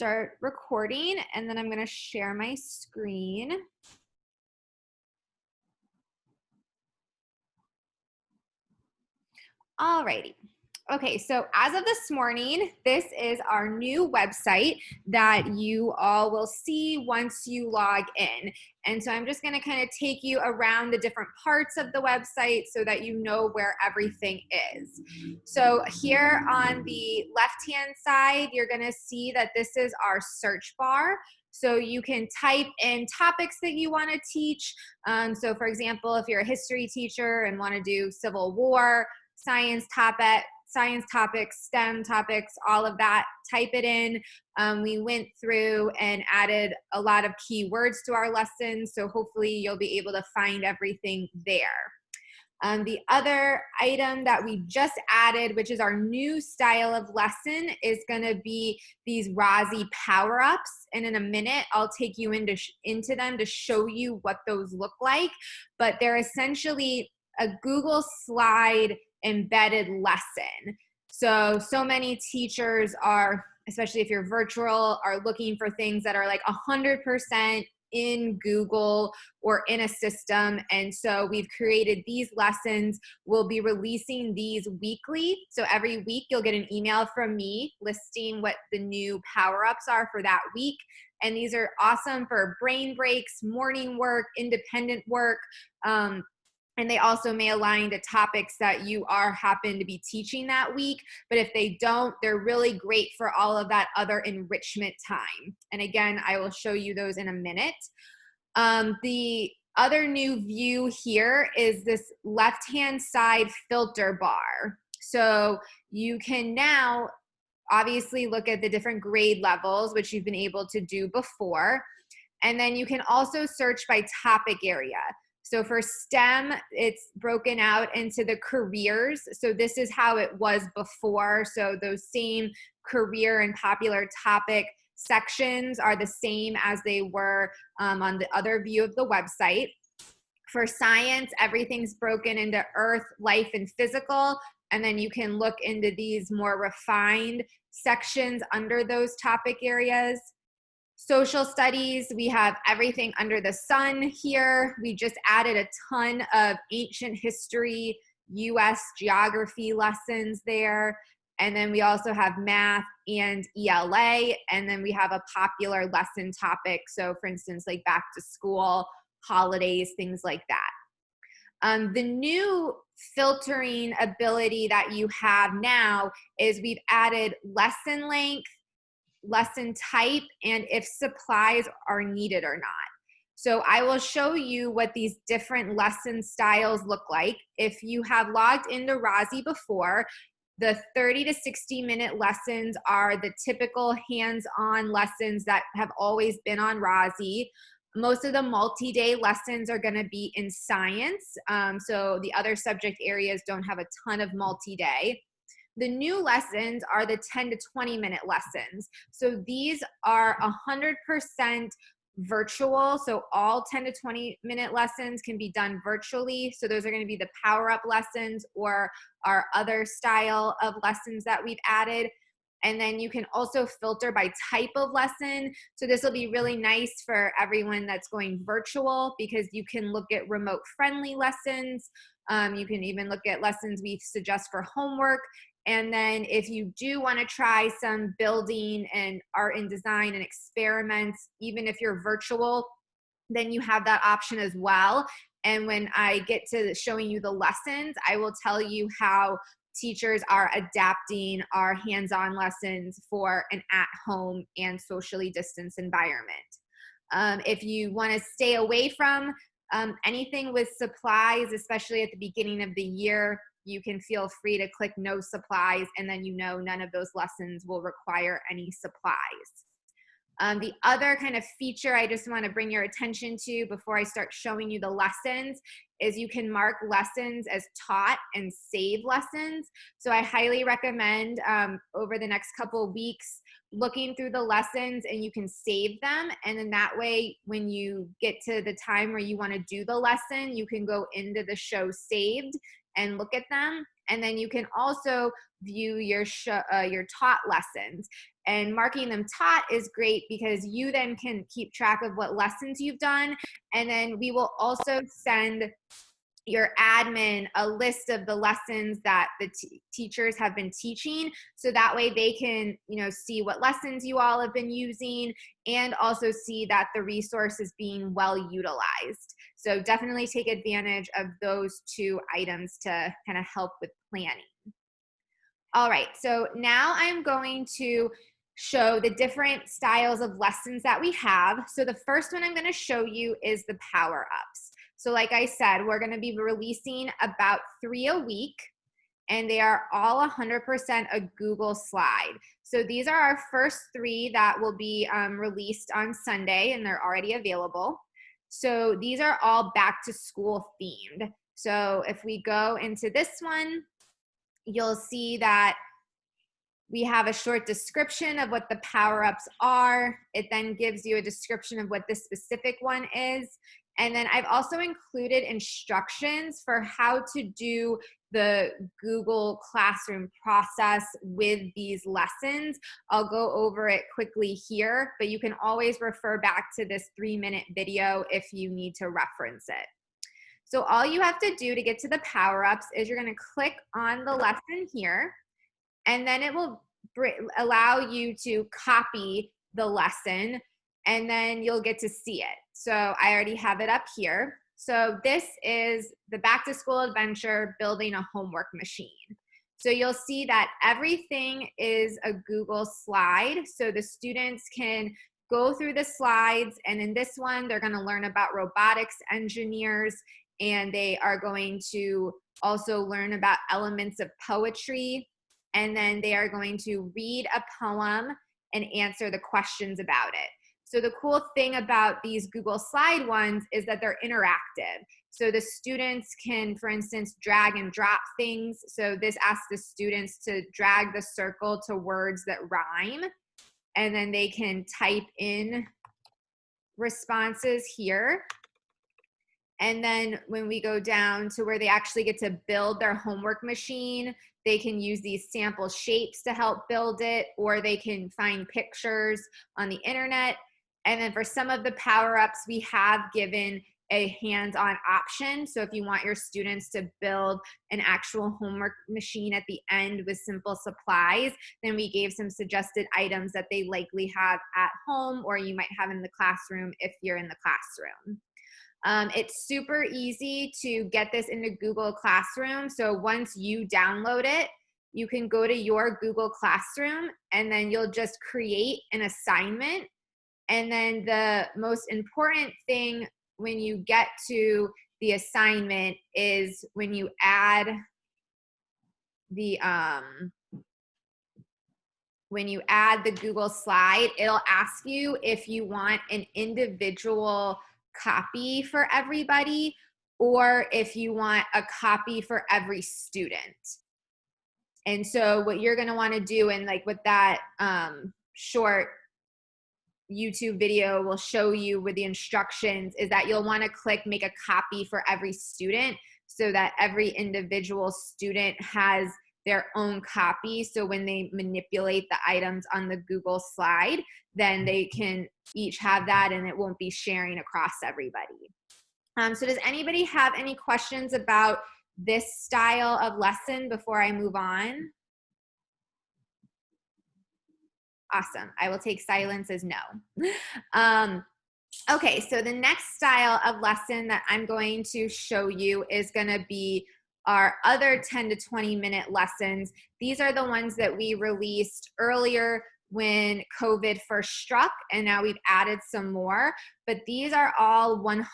start recording, and then I'm going to share my screen. Alrighty. Okay, so as of this morning, this is our new website that you all will see once you log in. And so I'm just going to kind of take you around the different parts of the website so that you know where everything is. So here on the left-hand side, you're going to see that this is our search bar. So you can type in topics that you want to teach. So for example, if you're a history teacher and want to do Civil War, science topics, STEM topics, all of that, type it in. We went through and added a lot of keywords to our lessons, so hopefully you'll be able to find everything there. The other item that we just added, which is our new style of lesson, is going to be these Rozzy power-ups. And in a minute, I'll take you into them to show you what those look like. But they're essentially a Google slide embedded lesson. So many teachers are, especially if you're virtual, are looking for things that are like 100% in Google or in a system. And so we've created these lessons. We'll be releasing these weekly. So every week you'll get an email from me listing what the new power-ups are for that week. And these are awesome for brain breaks, morning work, independent work, and they also may align to topics that you happen to be teaching that week. But if they don't, they're really great for all of that other enrichment time. And again, I will show you those in a minute. The other new view here is this left-hand side filter bar. So you can now obviously look at the different grade levels, which you've been able to do before. And then you can also search by topic area. So for STEM, it's broken out into the careers. So this is how it was before. So those same career and popular topic sections are the same as they were on the other view of the website. For science, everything's broken into earth, life, and physical. And then you can look into these more refined sections under those topic areas. Social studies, we have everything under the sun here. We just added a ton of ancient history, US geography lessons there. And then we also have math and ELA. And then we have a popular lesson topic. So for instance, like back to school, holidays, things like that. The new filtering ability that you have now is we've added lesson length, lesson type, and if supplies are needed or not. So I will show you what these different lesson styles look like. If you have logged into Rozzy before, the 30 to 60 minute lessons are the typical hands-on lessons that have always been on Rozzy. Most of the multi-day lessons are going to be in science. So the other subject areas don't have a ton of multi-day. The new lessons are the 10 to 20 minute lessons. So these are 100% virtual. So all 10 to 20 minute lessons can be done virtually. So those are going to be the power-up lessons or our other style of lessons that we've added. And then you can also filter by type of lesson. So this will be really nice for everyone that's going virtual because you can look at remote friendly lessons. You can even look at lessons we suggest for homework. And then if you do want to try some building and art and design and experiments, even if you're virtual, then you have that option as well. And when I get to showing you the lessons, I will tell you how teachers are adapting our hands-on lessons for an at-home and socially distanced environment. If you want to stay away from anything with supplies, especially at the beginning of the year, you can feel free to click no supplies, and then you know none of those lessons will require any supplies. The other kind of feature I just want to bring your attention to before I start showing you the lessons is you can mark lessons as taught and save lessons. So I highly recommend over the next couple of weeks looking through the lessons, and you can save them. And then that way, when you get to the time where you want to do the lesson, you can go into the show saved and look at them. And then you can also view your taught lessons. And marking them taught is great because you then can keep track of what lessons you've done. And then we will also send your admin a list of the lessons that the teachers have been teaching, so that way they can, see what lessons you all have been using and also see that the resource is being well utilized. So definitely take advantage of those two items to kind of help with planning. All right, so now I'm going to show the different styles of lessons that we have. So the first one I'm going to show you is the power-ups. So like I said, we're going to be releasing about 3 a week, and they are all 100% a Google slide. So these are our first 3 that will be released on Sunday, and they're already available. So these are all back to school themed. So if we go into this one, you'll see that we have a short description of what the power-ups are. It then gives you a description of what this specific one is. And then I've also included instructions for how to do the Google Classroom process with these lessons. I'll go over it quickly here, but you can always refer back to this 3-minute video if you need to reference it. So all you have to do to get to the power-ups is you're going to click on the lesson here, and then it will allow you to copy the lesson, and then you'll get to see it. So I already have it up here. So this is the back to school adventure, building a homework machine. So you'll see that everything is a Google slide. So the students can go through the slides, and in this one, they're going to learn about robotics engineers, and they are going to also learn about elements of poetry, and then they are going to read a poem and answer the questions about it. So the cool thing about these Google Slide ones is that they're interactive. So the students can, for instance, drag and drop things. So this asks the students to drag the circle to words that rhyme, and then they can type in responses here. And then when we go down to where they actually get to build their homework machine, they can use these sample shapes to help build it, or they can find pictures on the internet. And then for some of the power-ups, we have given a hands-on option. So if you want your students to build an actual homework machine at the end with simple supplies, then we gave some suggested items that they likely have at home, or you might have in the classroom if you're in the classroom. It's super easy to get this into Google Classroom. So once you download it, you can go to your Google Classroom, and then you'll just create an assignment. And then the most important thing when you get to the assignment is when you add the Google slide, it'll ask you if you want an individual copy for everybody, or if you want a copy for every student. And so what you're going to want to do, and like with that short YouTube video will show you with the instructions, is that you'll want to click make a copy for every student, so that every individual student has their own copy. So when they manipulate the items on the Google slide, then they can each have that, and it won't be sharing across everybody. So does anybody have any questions about this style of lesson before I move on? Awesome. I will take silence as no. Okay, so the next style of lesson that I'm going to show you is going to be our other 10 to 20 minute lessons. These are the ones that we released earlier when COVID first struck, and now we've added some more, but these are all 100%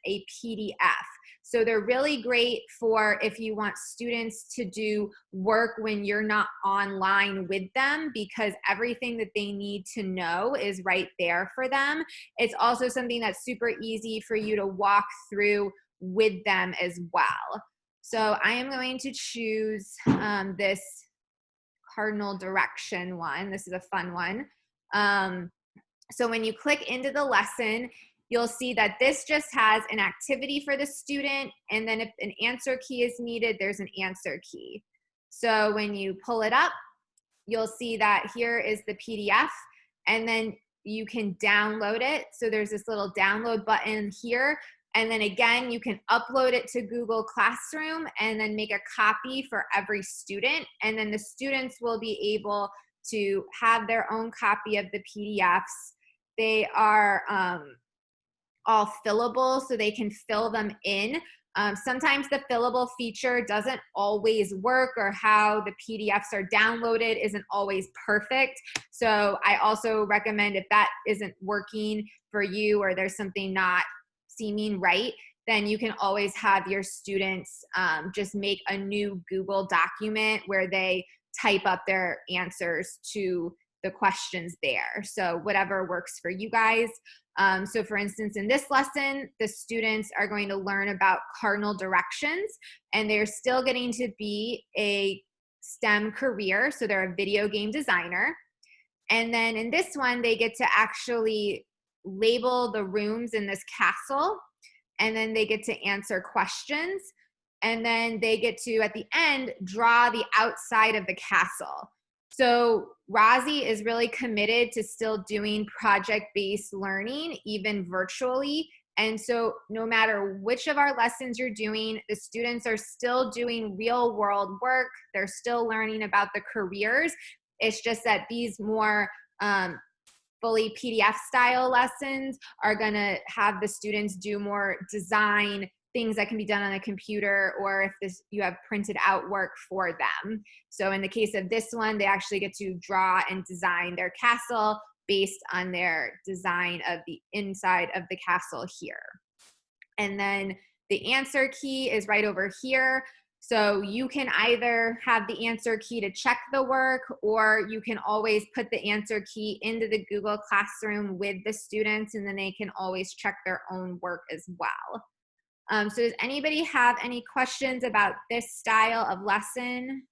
a PDF. So they're really great for if you want students to do work when you're not online with them, because everything that they need to know is right there for them. It's also something that's super easy for you to walk through with them as well. So I am going to choose this Cardinal Direction one. This is a fun one. So when you click into the lesson, you'll see that this just has an activity for the student, and then if an answer key is needed, there's an answer key. So when you pull it up, you'll see that here is the PDF, and then you can download it. So there's this little download button here. And then again, you can upload it to Google Classroom and then make a copy for every student. And then the students will be able to have their own copy of the PDFs. They are all fillable, so they can fill them in. Sometimes the fillable feature doesn't always work, or how the PDFs are downloaded isn't always perfect. So I also recommend, if that isn't working for you, or there's something not seeming right, then you can always have your students just make a new Google document where they type up their answers to the questions there. So whatever works for you guys. So for instance, in this lesson, the students are going to learn about Cardinal Directions, and they're still getting to be a STEM career. So they're a video game designer. And then in this one, they get to actually label the rooms in this castle, and then they get to answer questions. And then they get to, at the end, draw the outside of the castle. So Rozzy is really committed to still doing project-based learning, even virtually. And so no matter which of our lessons you're doing, the students are still doing real world work. They're still learning about the careers. It's just that these more fully PDF style lessons are gonna have the students do more design, things that can be done on a computer, or if you have printed out work for them. So in the case of this one, they actually get to draw and design their castle based on their design of the inside of the castle here. And then the answer key is right over here. So you can either have the answer key to check the work, or you can always put the answer key into the Google Classroom with the students, and then they can always check their own work as well. So does anybody have any questions about this style of lesson?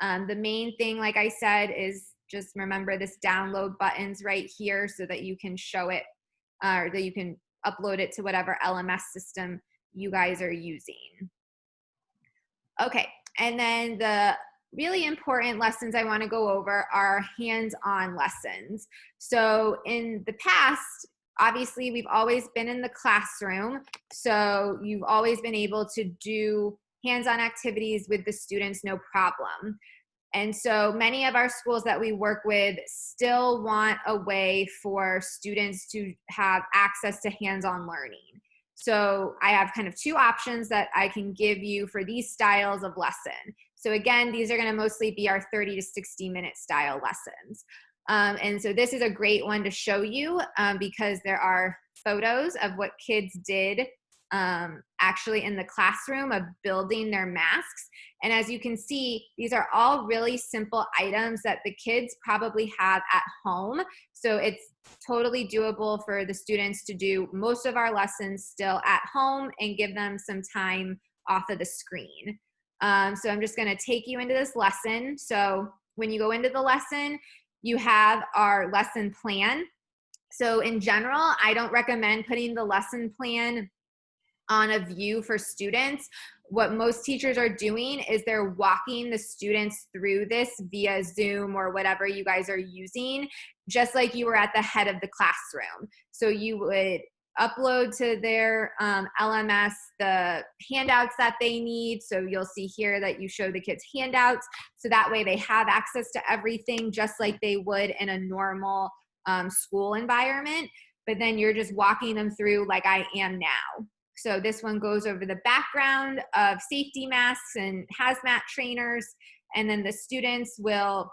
The main thing, like I said, is just remember this download button's right here so that you can show it, or that you can upload it to whatever LMS system you guys are using. Okay, and then the really important lessons I want to go over are hands-on lessons. So in the past, obviously, we've always been in the classroom, so you've always been able to do hands-on activities with the students, no problem. And so many of our schools that we work with still want a way for students to have access to hands-on learning. So I have kind of two options that I can give you for these styles of lesson. So again, these are going to mostly be our 30 to 60-minute style lessons. And so this is a great one to show you because there are photos of what kids did actually in the classroom of building their masks. And as you can see, these are all really simple items that the kids probably have at home. So it's totally doable for the students to do most of our lessons still at home and give them some time off of the screen. So I'm just going to take you into this lesson. So when you go into the lesson, you have our lesson plan. So in general, I don't recommend putting the lesson plan on a view for students. What most teachers are doing is they're walking the students through this via Zoom or whatever you guys are using, just like you were at the head of the classroom. So you would upload to their LMS the handouts that they need. So you'll see here that you show the kids handouts. So that way they have access to everything just like they would in a normal school environment. But then you're just walking them through like I am now. So this one goes over the background of safety masks and hazmat trainers. And then the students will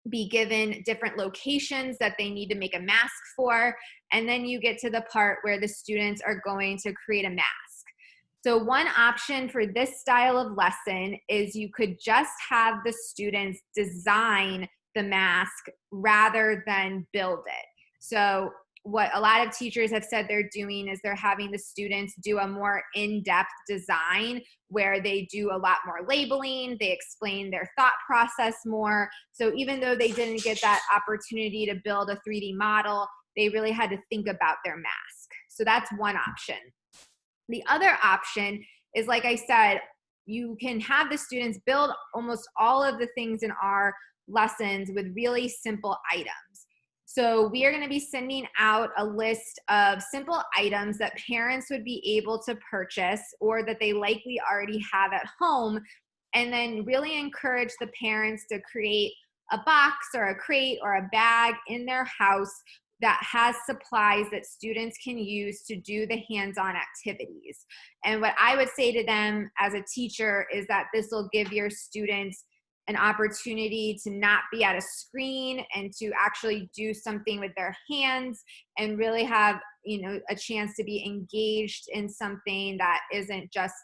be given different locations that they need to make a mask for. And then you get to the part where the students are going to create a mask. So one option for this style of lesson is you could just have the students design the mask rather than build it. So what a lot of teachers have said they're doing is they're having the students do a more in-depth design where they do a lot more labeling, they explain their thought process more. So even though they didn't get that opportunity to build a 3D model, they really had to think about their mask. So that's one option. The other option is, like I said, you can have the students build almost all of the things in our lessons with really simple items. So we are going to be sending out a list of simple items that parents would be able to purchase or that they likely already have at home, and then really encourage the parents to create a box or a crate or a bag in their house that has supplies that students can use to do the hands-on activities. And what I would say to them as a teacher is that this will give your students an opportunity to not be at a screen and to actually do something with their hands and really have, a chance to be engaged in something that isn't just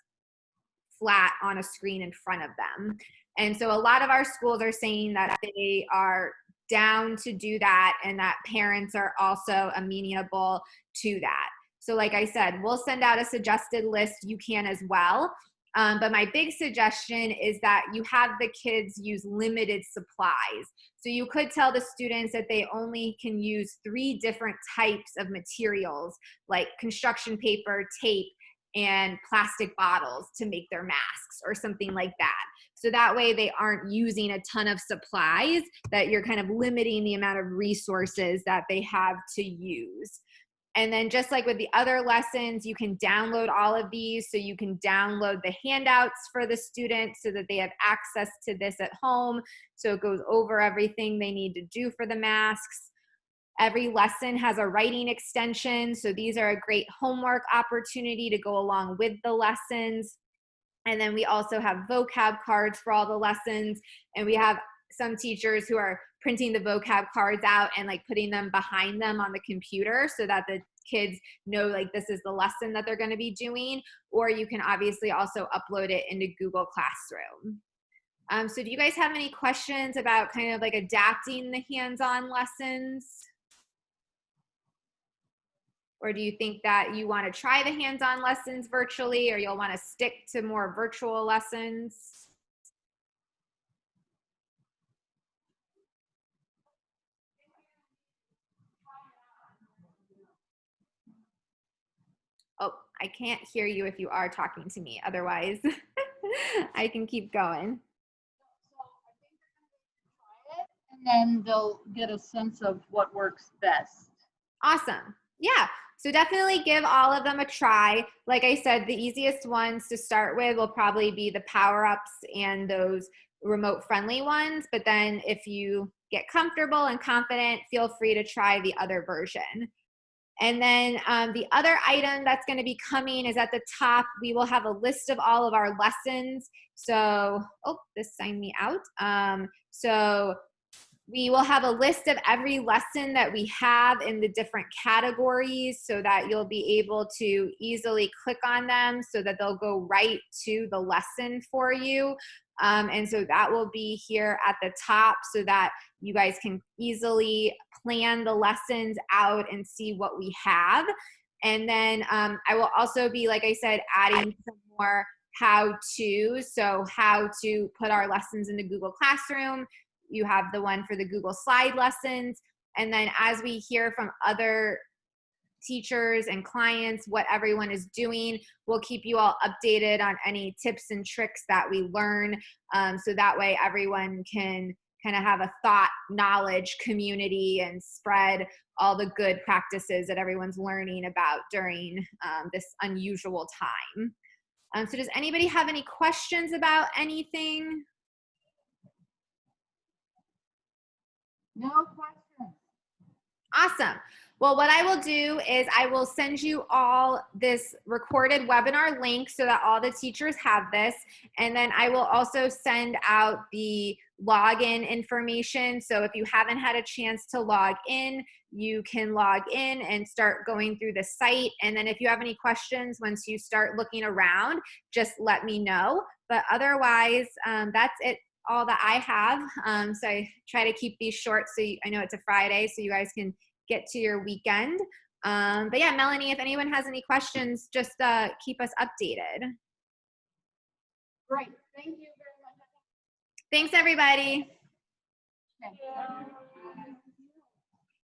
flat on a screen in front of them. And so a lot of our schools are saying that they are down to do that and that parents are also amenable to that. So like I said, we'll send out a suggested list. You can as well. But my big suggestion is that you have the kids use limited supplies. So you could tell the students that they only can use 3 different types of materials, like construction paper, tape, and plastic bottles to make their masks or something like that. So that way they aren't using a ton of supplies, that you're kind of limiting the amount of resources that they have to use. And then just like with the other lessons, you can download all of these. So you can download the handouts for the students so that they have access to this at home. So it goes over everything they need to do for the masks. Every lesson has a writing extension. So these are a great homework opportunity to go along with the lessons. And then we also have vocab cards for all the lessons. And we have some teachers who are printing the vocab cards out and like putting them behind them on the computer so that the kids know like this is the lesson that they're going to be doing. Or you can obviously also upload it into Google Classroom. So do you guys have any questions about kind of like adapting the hands-on lessons? Or do you think that you want to try the hands-on lessons virtually, or you'll want to stick to more virtual lessons? Oh, I can't hear you if you are talking to me. Otherwise, I can keep going. So I think they're going to try it, and then they'll get a sense of what works best. Awesome. Yeah. So definitely give all of them a try. Like I said, the easiest ones to start with will probably be the power-ups and those remote friendly ones. But then if you get comfortable and confident, feel free to try the other version. And then the other item that's going to be coming is at the top. We will have a list of all of our lessons. So, oh, this signed me out. So we will have a list of every lesson that we have in the different categories so that you'll be able to easily click on them so that they'll go right to the lesson for you. And so that will be here at the top so that you guys can easily plan the lessons out and see what we have. And then I will also be, like I said, adding some more how-to. So how to put our lessons into Google Classroom. You have the one for the Google Slide lessons. And then as we hear from other teachers and clients what everyone is doing, we'll keep you all updated on any tips and tricks that we learn. So that way everyone can kind of have a thought, knowledge community and spread all the good practices that everyone's learning about during this unusual time. So does anybody have any questions about anything? No questions. Awesome. Well, what I will do is I will send you all this recorded webinar link so that all the teachers have this. And then I will also send out the login information. So if you haven't had a chance to log in, you can log in and start going through the site. And then if you have any questions, once you start looking around, just let me know. But otherwise, that's it. All that I have. So I try to keep these short so I know it's a Friday so you guys can get to your weekend. But yeah, Melanie, if anyone has any questions, just keep us updated. Great. Thank you very much. Thanks, everybody. Thank you.